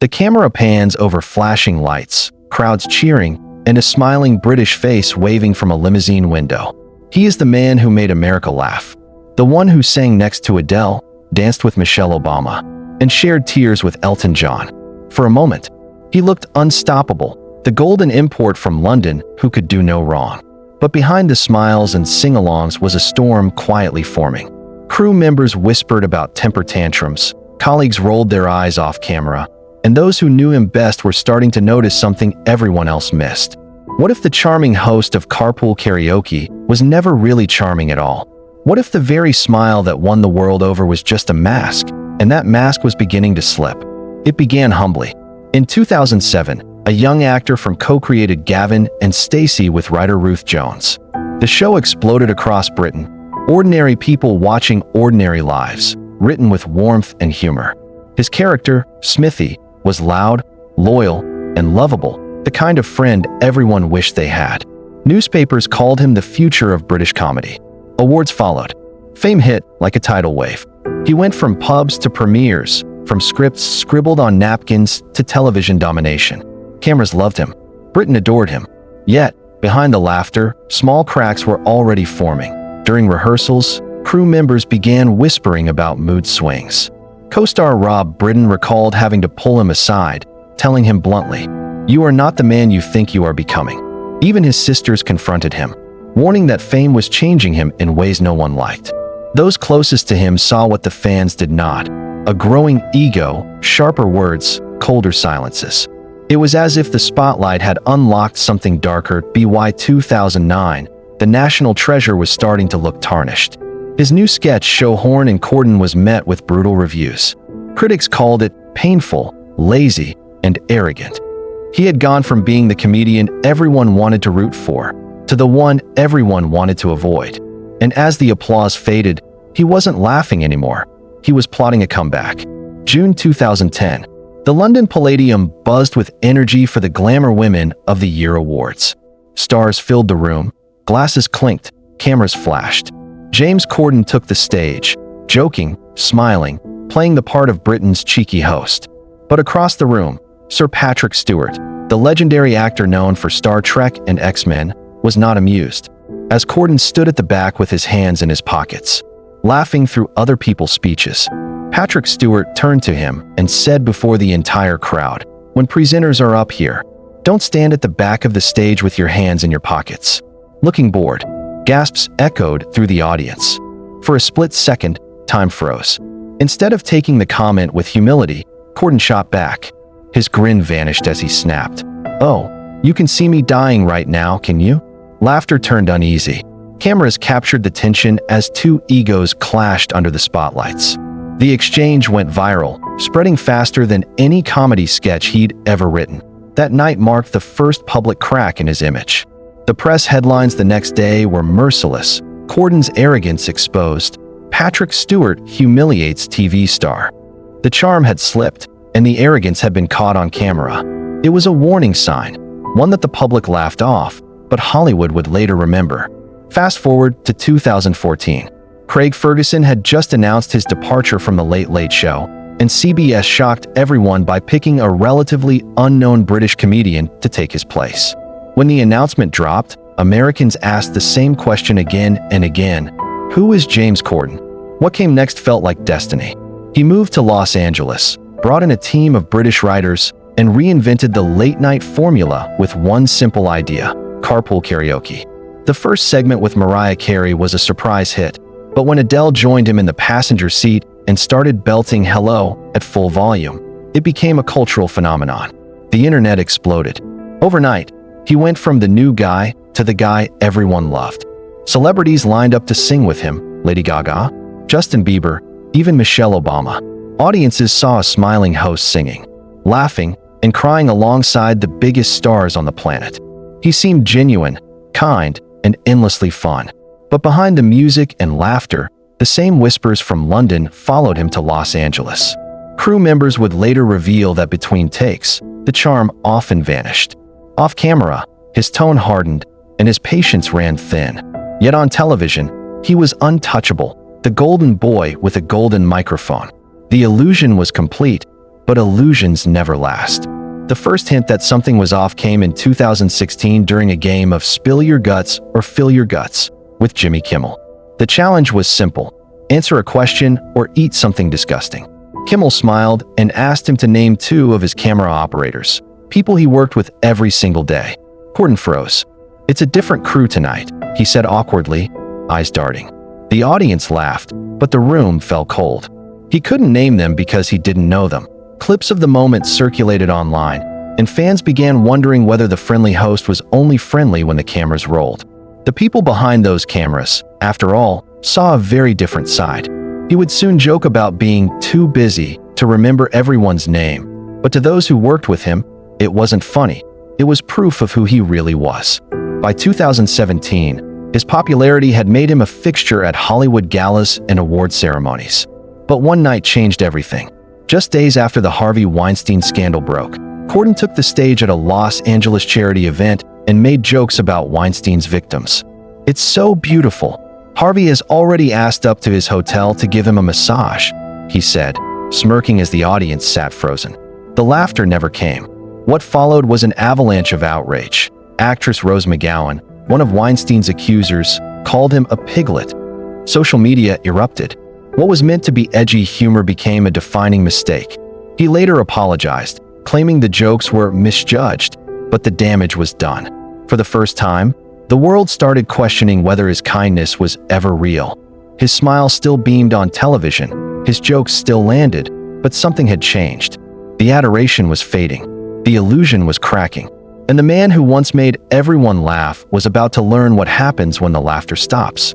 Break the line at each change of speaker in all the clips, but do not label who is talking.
The camera pans over flashing lights, crowds cheering, and a smiling British face waving from a limousine window. He is the man who made America laugh. The one who sang next to Adele, danced with Michelle Obama, and shared tears with Elton John. For a moment, he looked unstoppable, the golden import from London who could do no wrong. But behind the smiles and sing-alongs was a storm quietly forming. Crew members whispered about temper tantrums, colleagues rolled their eyes off camera, and those who knew him best were starting to notice something everyone else missed. What if the charming host of Carpool Karaoke was never really charming at all? What if the very smile that won the world over was just a mask, and that mask was beginning to slip? It began humbly. In 2007, a young actor from co-created Gavin and Stacey with writer Ruth Jones. The show exploded across Britain. Ordinary people watching ordinary lives, written with warmth and humor. His character, Smithy, was loud, loyal, and lovable, the kind of friend everyone wished they had. Newspapers called him the future of British comedy. Awards followed. Fame hit like a tidal wave. He went from pubs to premieres, from scripts scribbled on napkins to television domination. Cameras loved him. Britain adored him. Yet, behind the laughter, small cracks were already forming. During rehearsals, crew members began whispering about mood swings. Co-star Rob Brydon recalled having to pull him aside, telling him bluntly, "You are not the man you think you are becoming." Even his sisters confronted him, warning that fame was changing him in ways no one liked. Those closest to him saw what the fans did not: a growing ego, sharper words, colder silences. It was as if the spotlight had unlocked something darker. By 2009, the national treasure was starting to look tarnished. His new sketch show Horn and Corden was met with brutal reviews. Critics called it painful, lazy, and arrogant. He had gone from being the comedian everyone wanted to root for, to the one everyone wanted to avoid. And as the applause faded, he wasn't laughing anymore. He was plotting a comeback. June 2010. The London Palladium buzzed with energy for the Glamour Women of the Year awards. Stars filled the room, glasses clinked, cameras flashed. James Corden took the stage, joking, smiling, playing the part of Britain's cheeky host. But across the room, Sir Patrick Stewart, the legendary actor known for Star Trek and X-Men, was not amused. As Corden stood at the back with his hands in his pockets, laughing through other people's speeches, Patrick Stewart turned to him and said before the entire crowd, "When presenters are up here, don't stand at the back of the stage with your hands in your pockets." Looking bored, gasps echoed through the audience. For a split second, time froze. Instead of taking the comment with humility, Corden shot back. His grin vanished as he snapped, "Oh, you can see me dying right now, can you?" Laughter turned uneasy. Cameras captured the tension as two egos clashed under the spotlights. The exchange went viral, spreading faster than any comedy sketch he'd ever written. That night marked the first public crack in his image. The press headlines the next day were merciless. Corden's arrogance exposed. Patrick Stewart humiliates TV star. The charm had slipped, and the arrogance had been caught on camera. It was a warning sign, one that the public laughed off, but Hollywood would later remember. Fast forward to 2014. Craig Ferguson had just announced his departure from The Late Late Show, and CBS shocked everyone by picking a relatively unknown British comedian to take his place. When the announcement dropped, Americans asked the same question again and again. Who is James Corden? What came next felt like destiny. He moved to Los Angeles, brought in a team of British writers, and reinvented the late-night formula with one simple idea: carpool karaoke. The first segment with Mariah Carey was a surprise hit, but when Adele joined him in the passenger seat and started belting Hello at full volume, it became a cultural phenomenon. The internet exploded. Overnight, he went from the new guy to the guy everyone loved. Celebrities lined up to sing with him: Lady Gaga, Justin Bieber, even Michelle Obama. Audiences saw a smiling host singing, laughing, and crying alongside the biggest stars on the planet. He seemed genuine, kind, and endlessly fun. But behind the music and laughter, the same whispers from London followed him to Los Angeles. Crew members would later reveal that between takes, the charm often vanished. Off camera, his tone hardened, and his patience ran thin. Yet on television, he was untouchable, the golden boy with a golden microphone. The illusion was complete, But illusions never last. The first hint that something was off came in 2016 during a game of Spill Your Guts or Fill Your Guts with Jimmy Kimmel. The challenge was simple: answer a question or eat something disgusting. Kimmel smiled and asked him to name 2 of his camera operators, people he worked with every single day. Corden froze. "It's a different crew tonight," he said awkwardly, eyes darting. The audience laughed, but the room fell cold. He couldn't name them because he didn't know them. Clips of the moment circulated online, and fans began wondering whether the friendly host was only friendly when the cameras rolled. The people behind those cameras, after all, saw a very different side. He would soon joke about being too busy to remember everyone's name, but to those who worked with him, it wasn't funny. It was proof of who he really was. By 2017, his popularity had made him a fixture at Hollywood galas and award ceremonies. But one night changed everything. Just days after the Harvey Weinstein scandal broke, Corden took the stage at a Los Angeles charity event and made jokes about Weinstein's victims. "It's so beautiful. Harvey has already asked up to his hotel to give him a massage," he said, smirking as the audience sat frozen. The laughter never came. What followed was an avalanche of outrage. Actress Rose McGowan, one of Weinstein's accusers, called him a piglet. Social media erupted. What was meant to be edgy humor became a defining mistake. He later apologized, claiming the jokes were misjudged, but the damage was done. For the first time, the world started questioning whether his kindness was ever real. His smile still beamed on television, his jokes still landed, but something had changed. The adoration was fading, the illusion was cracking, and the man who once made everyone laugh was about to learn what happens when the laughter stops.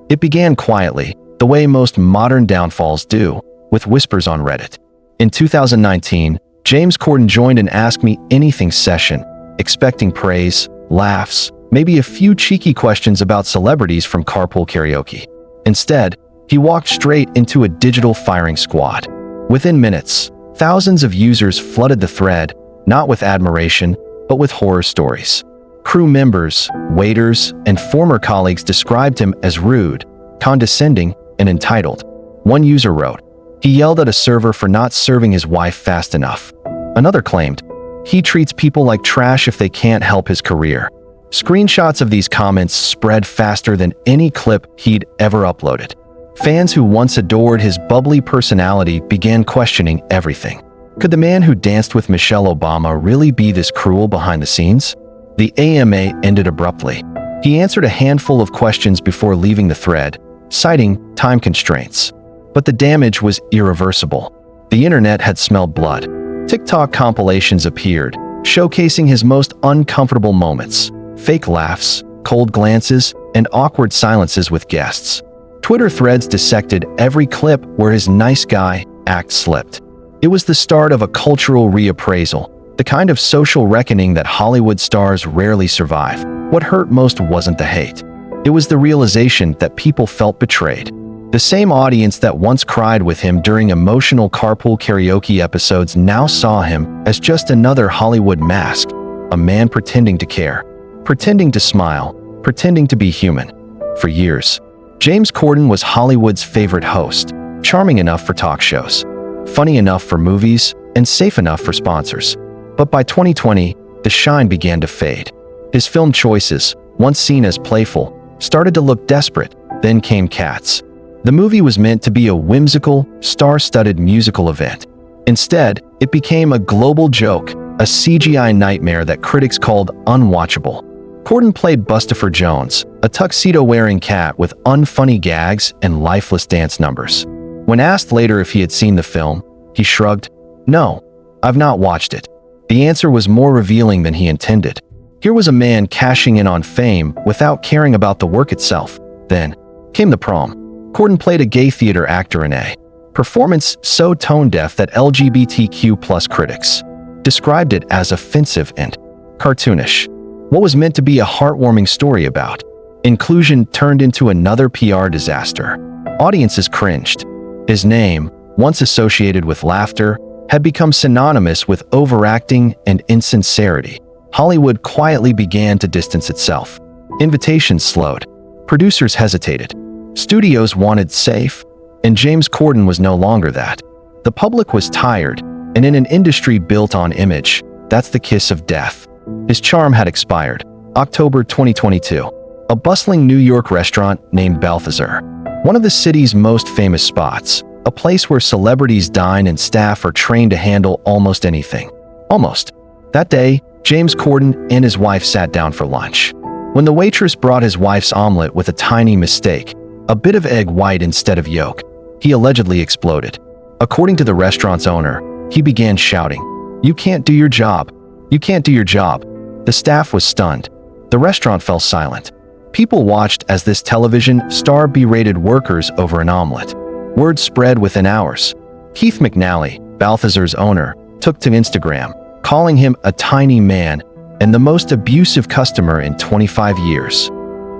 It began quietly, the way most modern downfalls do, with whispers on Reddit. In 2019, James Corden joined an Ask Me Anything session, expecting praise, laughs, maybe a few cheeky questions about celebrities from Carpool Karaoke. Instead, he walked straight into a digital firing squad. Within minutes, thousands of users flooded the thread, not with admiration, but with horror stories. Crew members, waiters, and former colleagues described him as rude, condescending, and entitled. One user wrote, "He yelled at a server for not serving his wife fast enough." Another claimed, "He treats people like trash if they can't help his career." Screenshots of these comments spread faster than any clip he'd ever uploaded. Fans who once adored his bubbly personality began questioning everything. Could the man who danced with Michelle Obama really be this cruel behind the scenes? The AMA ended abruptly. He answered a handful of questions before leaving the thread, citing time constraints. But the damage was irreversible. The internet had smelled blood. TikTok compilations appeared, showcasing his most uncomfortable moments: fake laughs, cold glances, and awkward silences with guests. Twitter threads dissected every clip where his nice guy act slipped. It was the start of a cultural reappraisal, the kind of social reckoning that Hollywood stars rarely survive. What hurt most wasn't the hate. It was the realization that people felt betrayed. The same audience that once cried with him during emotional Carpool Karaoke episodes now saw him as just another Hollywood mask, a man pretending to care, pretending to smile, pretending to be human. For years, James Corden was Hollywood's favorite host, charming enough for talk shows, funny enough for movies, and safe enough for sponsors. But by 2020, the shine began to fade. His film choices, once seen as playful, started to look desperate. Then came Cats. The movie was meant to be a whimsical, star-studded musical event. Instead, it became a global joke, a CGI nightmare that critics called unwatchable. Corden played Bustopher Jones, a tuxedo-wearing cat with unfunny gags and lifeless dance numbers. When asked later if he had seen the film, he shrugged, "No, I've not watched it." The answer was more revealing than he intended. Here was a man cashing in on fame without caring about the work itself. Then came the prom. Corden played a gay theater actor in a performance so tone-deaf that LGBTQ+ critics described it as offensive and cartoonish. What was meant to be a heartwarming story about inclusion turned into another PR disaster. Audiences cringed. His name, once associated with laughter, had become synonymous with overacting and insincerity. Hollywood quietly began to distance itself. Invitations slowed. Producers hesitated. Studios wanted safe, and James Corden was no longer that. The public was tired, And in an industry built on image, that's the kiss of death. His charm had expired. October 2022. A bustling New York restaurant named Balthazar. One of the city's most famous spots. A place where celebrities dine and staff are trained to handle almost anything. Almost. That day, James Corden and his wife sat down for lunch. When the waitress brought his wife's omelet with a tiny mistake, a bit of egg white instead of yolk, he allegedly exploded. According to the restaurant's owner, he began shouting, "You can't do your job. You can't do your job." The staff was stunned. The restaurant fell silent. People watched as this television star berated workers over an omelet. Word spread within hours. Keith McNally, Balthazar's owner, took to Instagram, calling him a tiny man and the most abusive customer in 25 years.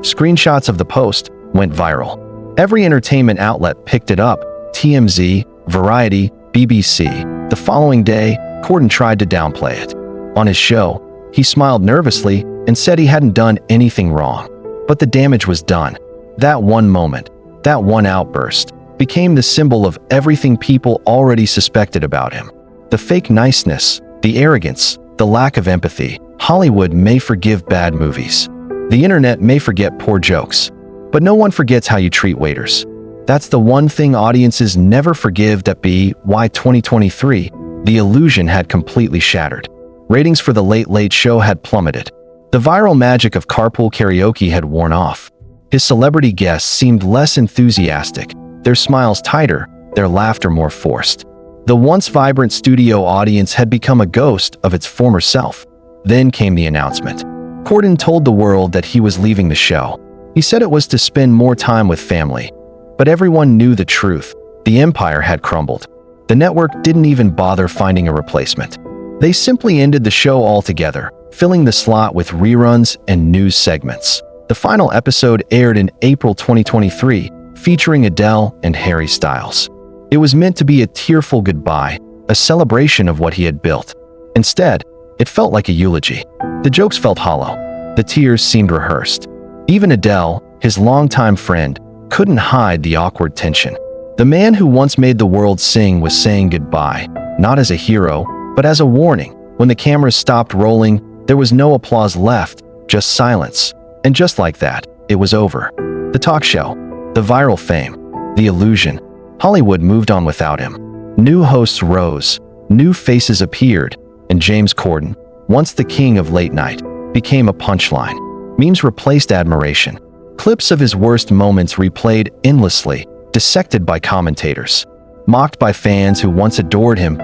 Screenshots of the post went viral. Every entertainment outlet picked it up: TMZ, Variety, BBC. The following day, Corden tried to downplay it. On his show, he smiled nervously and said he hadn't done anything wrong. But the damage was done. That one moment, that one outburst, became the symbol of everything people already suspected about him. The fake niceness, the arrogance, the lack of empathy. Hollywood may forgive bad movies. The internet may forget poor jokes. But no one forgets how you treat waiters. That's the one thing audiences never forgive. That be why 2023, the illusion had completely shattered. Ratings for The Late Late Show had plummeted. The viral magic of carpool karaoke had worn off. His celebrity guests seemed less enthusiastic, their smiles tighter, their laughter more forced. The once vibrant studio audience had become a ghost of its former self. Then came the announcement. Corden told the world that he was leaving the show. He said it was to spend more time with family. But everyone knew the truth. The empire had crumbled. The network didn't even bother finding a replacement. They simply ended the show altogether, filling the slot with reruns and news segments. The final episode aired in April 2023, featuring Adele and Harry Styles. It was meant to be a tearful goodbye, a celebration of what he had built. Instead, it felt like a eulogy. The jokes felt hollow. The tears seemed rehearsed. Even Adele, his longtime friend, couldn't hide the awkward tension. The man who once made the world sing was saying goodbye, not as a hero, but as a warning. When the cameras stopped rolling, there was no applause left, just silence. And just like that, it was over. The talk show, the viral fame, the illusion. Hollywood moved on without him. New hosts rose, new faces appeared, and James Corden, once the king of late night, became a punchline. Memes replaced admiration. Clips of his worst moments replayed endlessly, dissected by commentators. Mocked by fans who once adored him,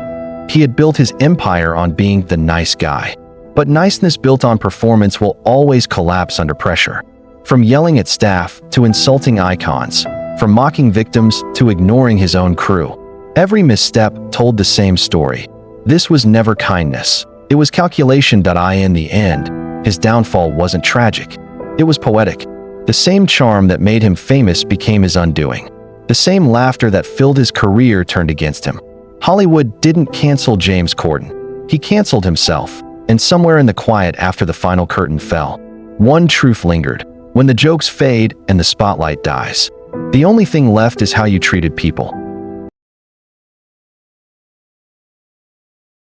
he had built his empire on being the nice guy. But niceness built on performance will always collapse under pressure. From yelling at staff to insulting icons, from mocking victims to ignoring his own crew. Every misstep told the same story. This was never kindness. It was calculation. In the end, his downfall wasn't tragic. It was poetic. The same charm that made him famous became his undoing. The same laughter that filled his career turned against him. Hollywood didn't cancel James Corden. He canceled himself. And somewhere in the quiet after the final curtain fell, one truth lingered. When the jokes fade and the spotlight dies, the only thing left is how you treated people.